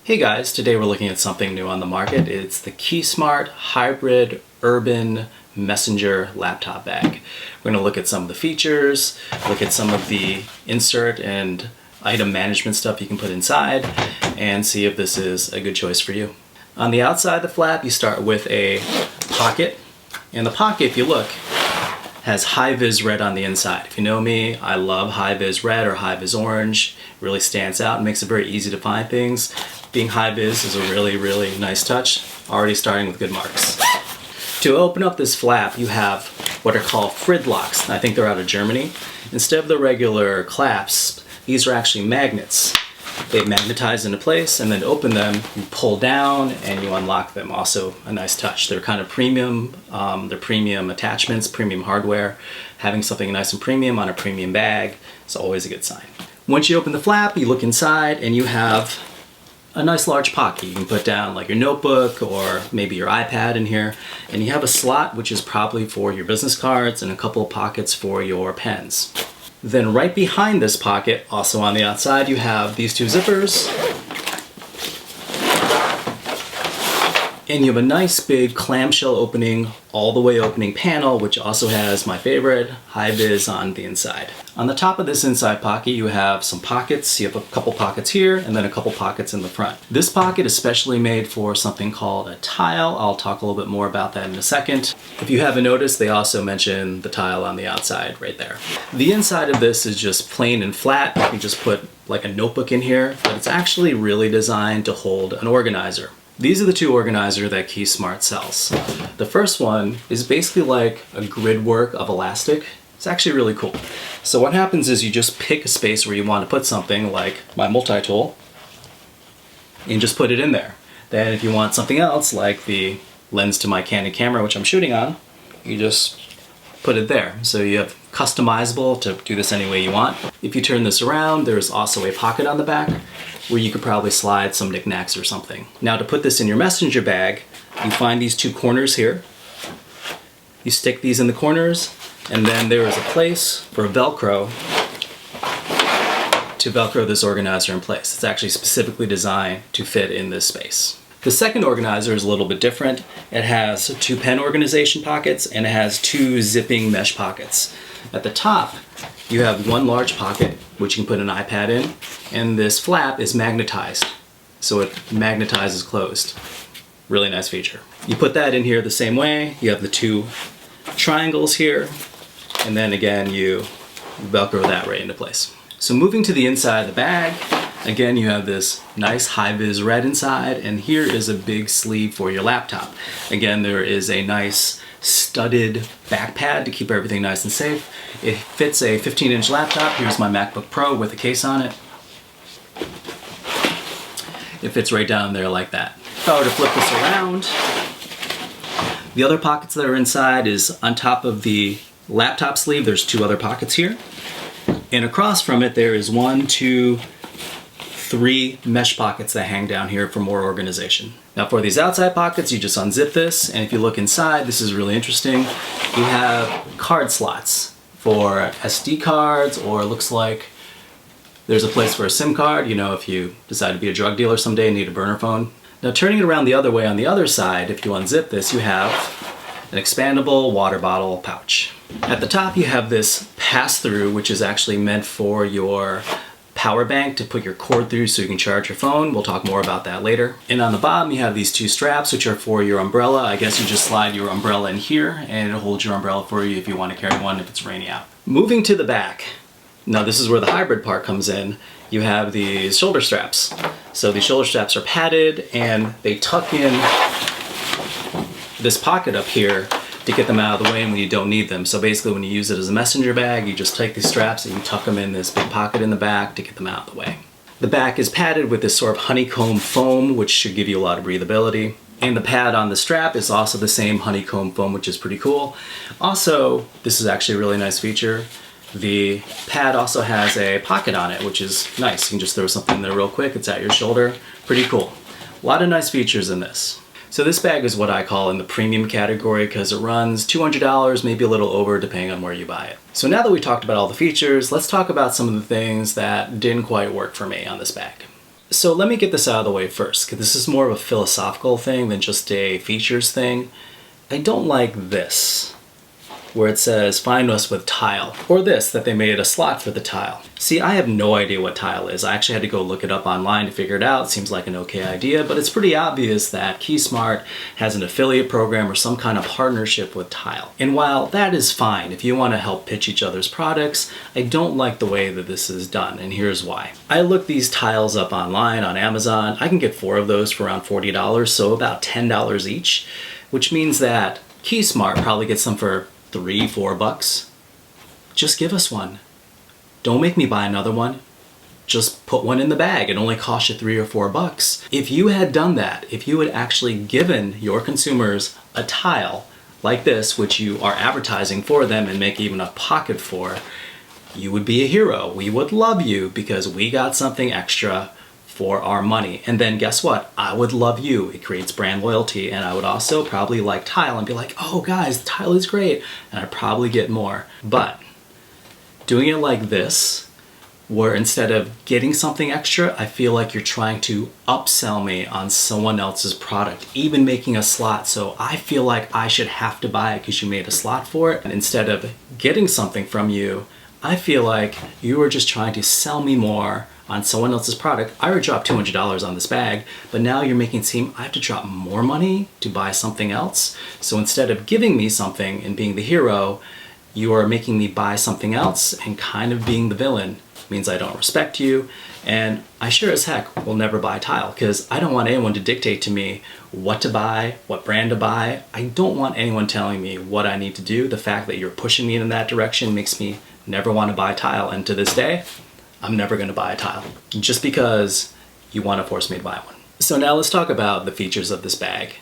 Hey guys, today we're looking at something new on the market. It's the KeySmart Hybrid Urban Messenger Laptop Bag. We're going to look at some of the features, look at some of the insert and item management stuff you can put inside, and see if this is a good choice for you. On the outside of the flap, you start with a pocket. And the pocket, if you look, has high-vis red on the inside. If you know me, I love high-vis red or high-vis orange. It really stands out and makes it very easy to find things. Being high-vis is a really nice touch, already starting with good marks. To open up this flap, you have what are called frid locks. I think they're out of Germany. Instead of the regular clasps, these are actually magnets. They magnetize into place, and then to open them, you pull down and you unlock them. Also a nice touch. They're kind of premium. They're premium attachments, premium hardware. Having something nice and premium on a premium bag is always a good sign. Once you open the flap, you look inside and you have a nice large pocket. You can put down like your notebook or maybe your iPad in here, and you have a slot which is probably for your business cards and a couple of pockets for your pens. Then right behind this pocket, also on the outside, you have these two zippers. And you have a nice big clamshell opening, all the way opening panel, which also has my favorite, high-vis on the inside. On the top of this inside pocket, you have some pockets. You have a couple pockets here and then a couple pockets in the front. This pocket is specially made for something called a tile. I'll talk a little bit more about that in a second. If you haven't noticed, they also mention the tile on the outside right there. The inside of this is just plain and flat. You can just put like a notebook in here, but it's actually really designed to hold an organizer. These are the two organizers that KeySmart sells. The first one is basically like a grid work of elastic. It's actually really cool. So what happens is you just pick a space where you want to put something, like my multi-tool, and just put it in there. Then if you want something else, like the lens to my Canon camera, which I'm shooting on, you just put it there. So you have customizable to do this any way you want. If you turn this around, there's also a pocket on the back where you could probably slide some knickknacks or something. Now to put this in your messenger bag, you find these two corners here. You stick these in the corners, and then there is a place for Velcro to Velcro this organizer in place. It's actually specifically designed to fit in this space. The second organizer is a little bit different. It has two pen organization pockets and it has two zipping mesh pockets. At the top, you have one large pocket, which you can put an iPad in, and this flap is magnetized, so it magnetizes closed. Really nice feature. You put that in here the same way. You have the two triangles here, and then again, you Velcro that right into place. So moving to the inside of the bag, again, you have this nice high-vis red inside, and here is a big sleeve for your laptop. Again, there is a nice studded back pad to keep everything nice and safe. It fits a 15-inch laptop. Here's my MacBook Pro with a case on it. It fits right down there like that. If I were to flip this around, the other pockets that are inside is on top of the laptop sleeve. There's two other pockets here. And across from it, there is 1, 2, 3 mesh pockets that hang down here for more organization. Now for these outside pockets, you just unzip this, and if you look inside, this is really interesting. You have card slots for SD cards, or it looks like there's a place for a SIM card, you know, if you decide to be a drug dealer someday and need a burner phone. Now turning it around the other way on the other side, if you unzip this, you have an expandable water bottle pouch. At the top, you have this pass-through, which is actually meant for your power bank to put your cord through so you can charge your phone. We'll talk more about that later. And on the bottom, you have these two straps, which are for your umbrella. I guess you just slide your umbrella in here and it'll hold your umbrella for you if you want to carry one if it's rainy out. Moving to the back. Now this is where the hybrid part comes in. You have these shoulder straps. So these shoulder straps are padded and they tuck in this pocket up here to get them out of the way when you don't need them. So basically when you use it as a messenger bag, you just take these straps and you tuck them in this big pocket in the back to get them out of the way. The back is padded with this sort of honeycomb foam, which should give you a lot of breathability. And the pad on the strap is also the same honeycomb foam, which is pretty cool. Also, this is actually a really nice feature. The pad also has a pocket on it, which is nice. You can just throw something in there real quick. It's at your shoulder. Pretty cool. A lot of nice features in this. So this bag is what I call in the premium category because it runs $200, maybe a little over depending on where you buy it. So now that we talked about all the features, let's talk about some of the things that didn't quite work for me on this bag. So let me get this out of the way first, because this is more of a philosophical thing than just a features thing. I don't like this, where it says find us with tile, or this, that they made a slot for the tile. See, I have no idea what tile is. I actually had to go look it up online to figure it out. It seems like an okay idea, but it's pretty obvious that KeySmart has an affiliate program or some kind of partnership with tile. And while that is fine, if you want to help pitch each other's products, I don't like the way that this is done, and here's why. I looked these tiles up online on Amazon. I can get 4 of those for around $40, so about $10 each, which means that KeySmart probably gets some for $3-4. Just give us one. Don't make me buy another one. Just put one in the bag. It only costs you $3 or $4. If you had done that, if you had actually given your consumers a tile like this, which you are advertising for them and make even a pocket for, you would be a hero. We would love you because we got something extra for our money. And then guess what? I would love you. It creates brand loyalty, and I would also probably like tile and be like, oh guys, tile is great, and I'd probably get more. But doing it like this, where instead of getting something extra, I feel like you're trying to upsell me on someone else's product, even making a slot, so I feel like I should have to buy it because you made a slot for it. And instead of getting something from you, I feel like you are just trying to sell me more on someone else's product. I already dropped $200 on this bag, but now you're making it seem I have to drop more money to buy something else. So instead of giving me something and being the hero, you are making me buy something else and kind of being the villain. It means I don't respect you, and I sure as heck will never buy tile because I don't want anyone to dictate to me what to buy, what brand to buy. I don't want anyone telling me what I need to do. The fact that you're pushing me in that direction makes me never want to buy tile, and to this day, I'm never going to buy a tile just because you want to force me to buy one. So now let's talk about the features of this bag.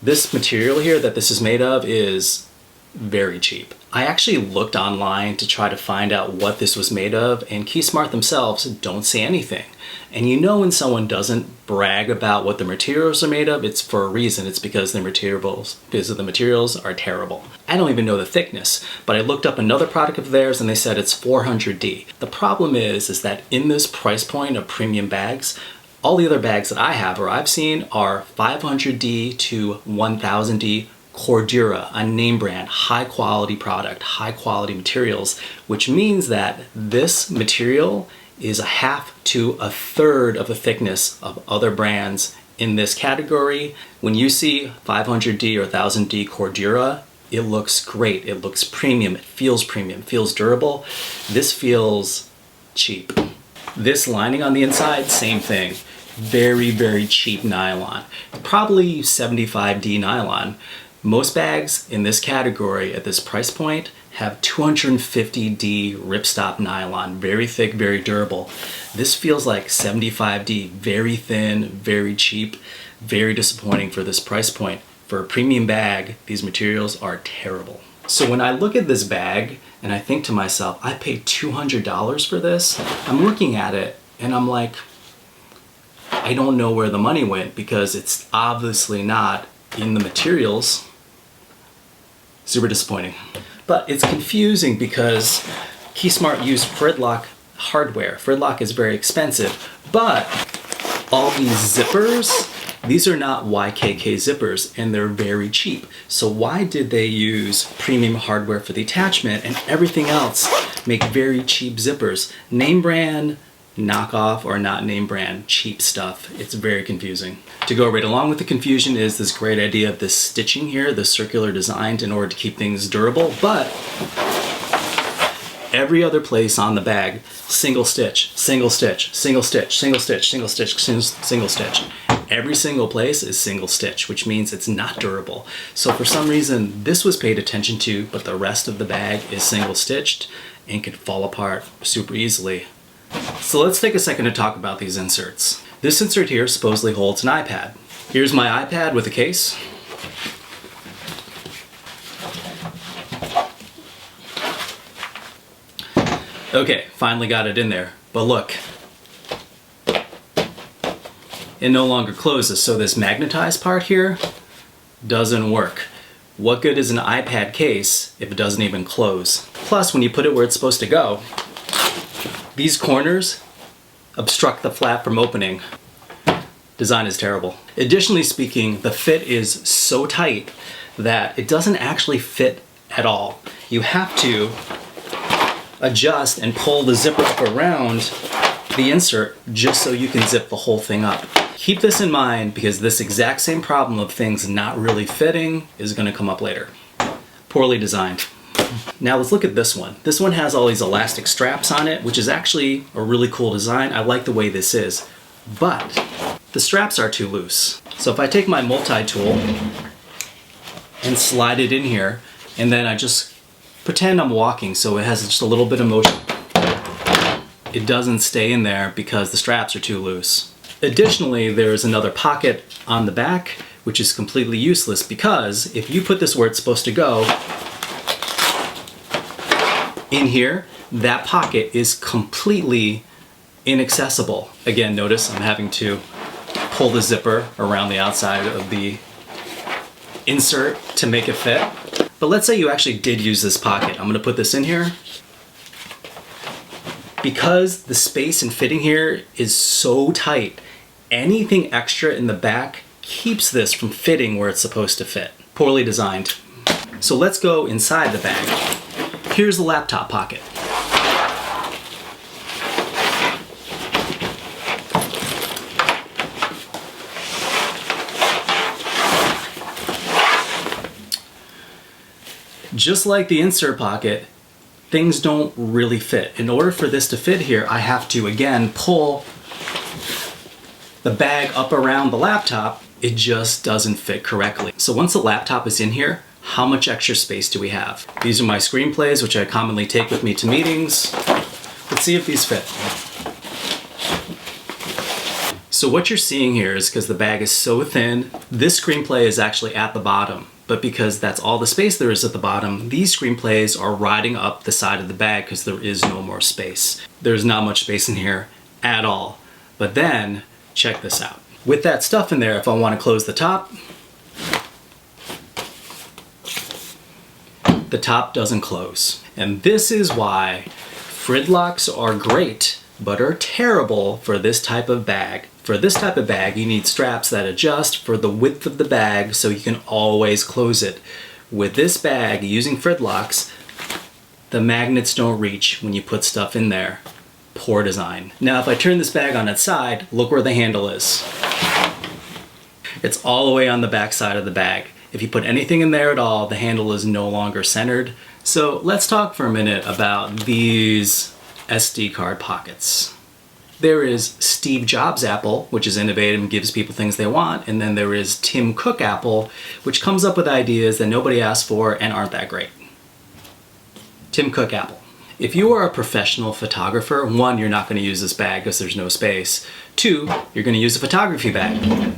This material here that this is made of is very cheap. I actually looked online to try to find out what this was made of, and KeySmart themselves don't say anything. And you know when someone doesn't brag about what the materials are made of, it's for a reason. It's because the materials are terrible. I don't even know the thickness, but I looked up another product of theirs and they said it's 400D. The problem is that in this price point of premium bags, all the other bags that I have or I've seen are 500D to 1000D Cordura, a name brand, high quality product, high quality materials, which means that this material is a half to a third of the thickness of other brands in this category. When you see 500D or 1000D Cordura, it looks great, it looks premium, it feels durable. This feels cheap. This lining on the inside, same thing. Very, very cheap nylon. Probably 75D nylon. Most bags in this category at this price point have 250D ripstop nylon, very thick, very durable. This feels like 75D, very thin, very cheap, very disappointing for this price point. For a premium bag, these materials are terrible. So when I look at this bag and I think to myself, I paid $200 for this, I'm looking at it and I'm like, I don't know where the money went because it's obviously not in the materials. Super disappointing. But it's confusing because KeySmart used Fridlock hardware. Fridlock is very expensive, but all these zippers, these are not YKK zippers and they're very cheap. So why did they use premium hardware for the attachment and everything else make very cheap zippers? Name brand, knockoff, or not name brand, cheap stuff. It's very confusing. To go right along with the confusion is this great idea of this stitching here, the circular design in order to keep things durable, but every other place on the bag, single stitch, single stitch, single stitch, single stitch, single stitch, single stitch. Every single place is single stitch, which means it's not durable. So for some reason, this was paid attention to, but the rest of the bag is single stitched and can fall apart super easily. So let's take a second to talk about these inserts. This insert here supposedly holds an iPad. Here's my iPad with a case. Okay, finally got it in there, but look. It no longer closes, so this magnetized part here doesn't work. What good is an iPad case if it doesn't even close? Plus, when you put it where it's supposed to go, these corners obstruct the flap from opening. Design is terrible. Additionally speaking, the fit is so tight that it doesn't actually fit at all. You have to adjust and pull the zipper up around the insert just so you can zip the whole thing up. Keep this in mind because this exact same problem of things not really fitting is going to come up later. Poorly designed. Now let's look at this one. This one has all these elastic straps on it, which is actually a really cool design. I like the way this is, but the straps are too loose. So if I take my multi-tool and slide it in here, and then I just pretend I'm walking so it has just a little bit of motion, it doesn't stay in there because the straps are too loose. Additionally, there's another pocket on the back, which is completely useless because if you put this where it's supposed to go, in here, that pocket is completely inaccessible. Again, notice I'm having to pull the zipper around the outside of the insert to make it fit. But let's say you actually did use this pocket. I'm gonna put this in here. Because the space and fitting here is so tight, anything extra in the back keeps this from fitting where it's supposed to fit. Poorly designed. So let's go inside the bag. Here's the laptop pocket. Just like the insert pocket, things don't really fit. In order for this to fit here, I have to, again, pull the bag up around the laptop. It just doesn't fit correctly. So once the laptop is in here, how much extra space do we have? These are my screenplays, which I commonly take with me to meetings. Let's see if these fit. So what you're seeing here is because the bag is so thin, this screenplay is actually at the bottom. But because that's all the space there is at the bottom, these screenplays are riding up the side of the bag because there is no more space. There's not much space in here at all. But then, check this out. With that stuff in there, if I want to close the top doesn't close. And this is why Frid locks are great, but are terrible for this type of bag. For this type of bag, you need straps that adjust for the width of the bag so you can always close it. With this bag, using Frid locks, the magnets don't reach when you put stuff in there. Poor design. Now, if I turn this bag on its side, look where the handle is. It's all the way on the back side of the bag. If you put anything in there at all, the handle is no longer centered. So let's talk for a minute about these SD card pockets. There is Steve Jobs Apple, which is innovative and gives people things they want, and then there is Tim Cook Apple, which comes up with ideas that nobody asked for and aren't that great. Tim Cook Apple. If you are a professional photographer, one, you're not going to use this bag because there's no space. Two, you're going to use a photography bag.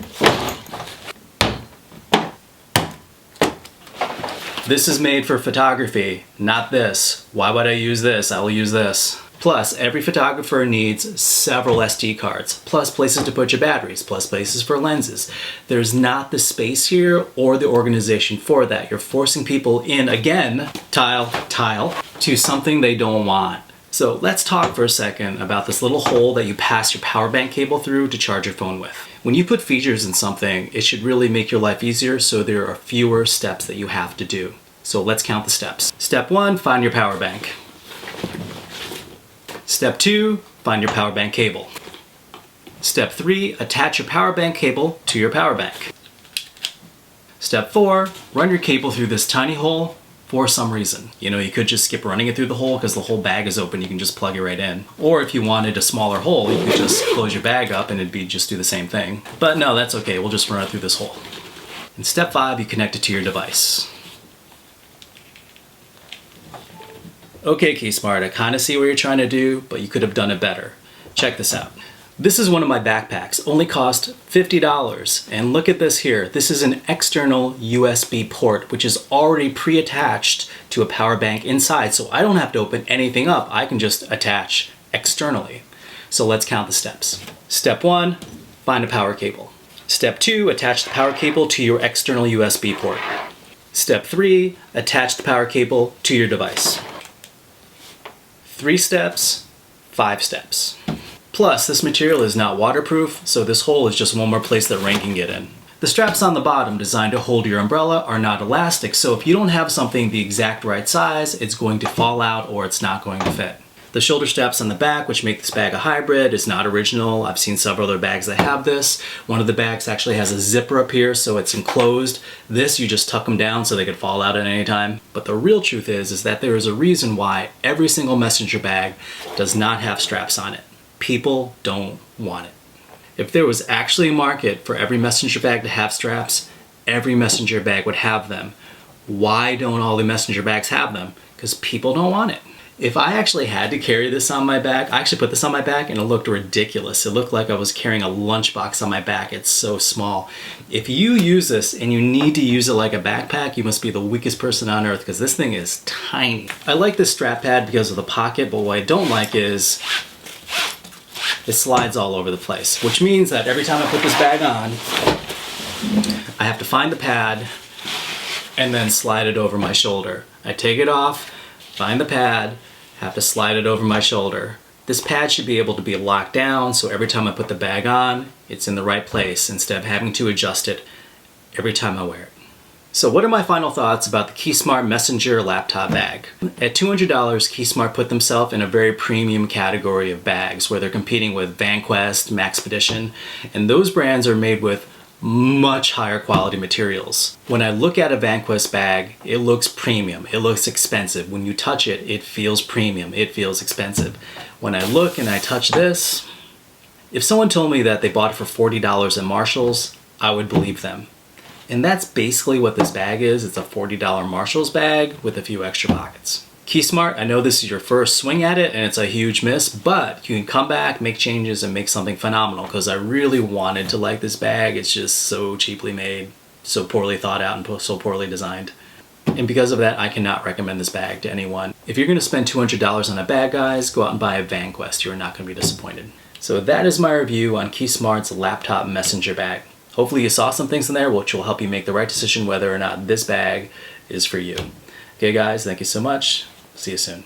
This is made for photography, not this. Why would I use this? I will use this. Plus, every photographer needs several SD cards, plus places to put your batteries, plus places for lenses. There's not the space here or the organization for that. You're forcing people in, again, tile, to something they don't want. So let's talk for a second about this little hole that you pass your power bank cable through to charge your phone with. When you put features in something, it should really make your life easier so there are fewer steps that you have to do. So let's count the steps. Step 1, find your power bank. Step 2, find your power bank cable. Step 3, attach your power bank cable to your power bank. Step 4, run your cable through this tiny hole for some reason. You know, you could just skip running it through the hole because the whole bag is open, you can just plug it right in. Or if you wanted a smaller hole, you could just close your bag up and it'd be just do the same thing. But no, that's okay, we'll just run it through this hole. In step 5, you connect it to your device. Okay, KeySmart, I kind of see what you're trying to do, but you could have done it better. Check this out. This is one of my backpacks, only cost $50. And look at this here. This is an external USB port, which is already pre-attached to a power bank inside, so I don't have to open anything up. I can just attach externally. So let's count the steps. Step 1, find a power cable. Step 2, attach the power cable to your external USB port. Step 3, attach the power cable to your device. 3 steps, 5 steps. Plus, this material is not waterproof, so this hole is just one more place that rain can get in. The straps on the bottom designed to hold your umbrella are not elastic, so if you don't have something the exact right size, it's going to fall out or it's not going to fit. The shoulder straps on the back, which make this bag a hybrid, is not original. I've seen several other bags that have this. One of the bags actually has a zipper up here, so it's enclosed. This, you just tuck them down so they could fall out at any time. But the real truth is that there is a reason why every single messenger bag does not have straps on it. People don't want it. If there was actually a market for every messenger bag to have straps, every messenger bag would have them. Why don't all the messenger bags have them? Because people don't want it. If I actually had to carry this on my back, I actually put this on my back and it looked ridiculous. It looked like I was carrying a lunchbox on my back. It's so small. If you use this and you need to use it like a backpack, you must be the weakest person on earth because this thing is tiny. I like this strap pad because of the pocket, but what I don't like is it slides all over the place, which means that every time I put this bag on, I have to find the pad and then slide it over my shoulder. I take it off, find the pad, have to slide it over my shoulder. This pad should be able to be locked down, so every time I put the bag on, it's in the right place instead of having to adjust it every time I wear it. So what are my final thoughts about the KeySmart Messenger laptop bag? At $200, KeySmart put themselves in a very premium category of bags where they're competing with VanQuest, Maxpedition, and those brands are made with much higher quality materials. When I look at a VanQuest bag, it looks premium, it looks expensive. When you touch it, it feels premium, it feels expensive. When I look and I touch this, if someone told me that they bought it for $40 at Marshall's, I would believe them. And that's basically what this bag is. It's a $40 Marshall's bag with a few extra pockets. KeySmart, I know this is your first swing at it and it's a huge miss, but you can come back, make changes, and make something phenomenal because I really wanted to like this bag. It's just so cheaply made, so poorly thought out, and so poorly designed. And because of that, I cannot recommend this bag to anyone. If you're going to spend $200 on a bag, guys, go out and buy a VanQuest. You're not going to be disappointed. So that is my review on KeySmart's laptop messenger bag. Hopefully you saw some things in there which will help you make the right decision whether or not this bag is for you. Okay guys, thank you so much. See you soon.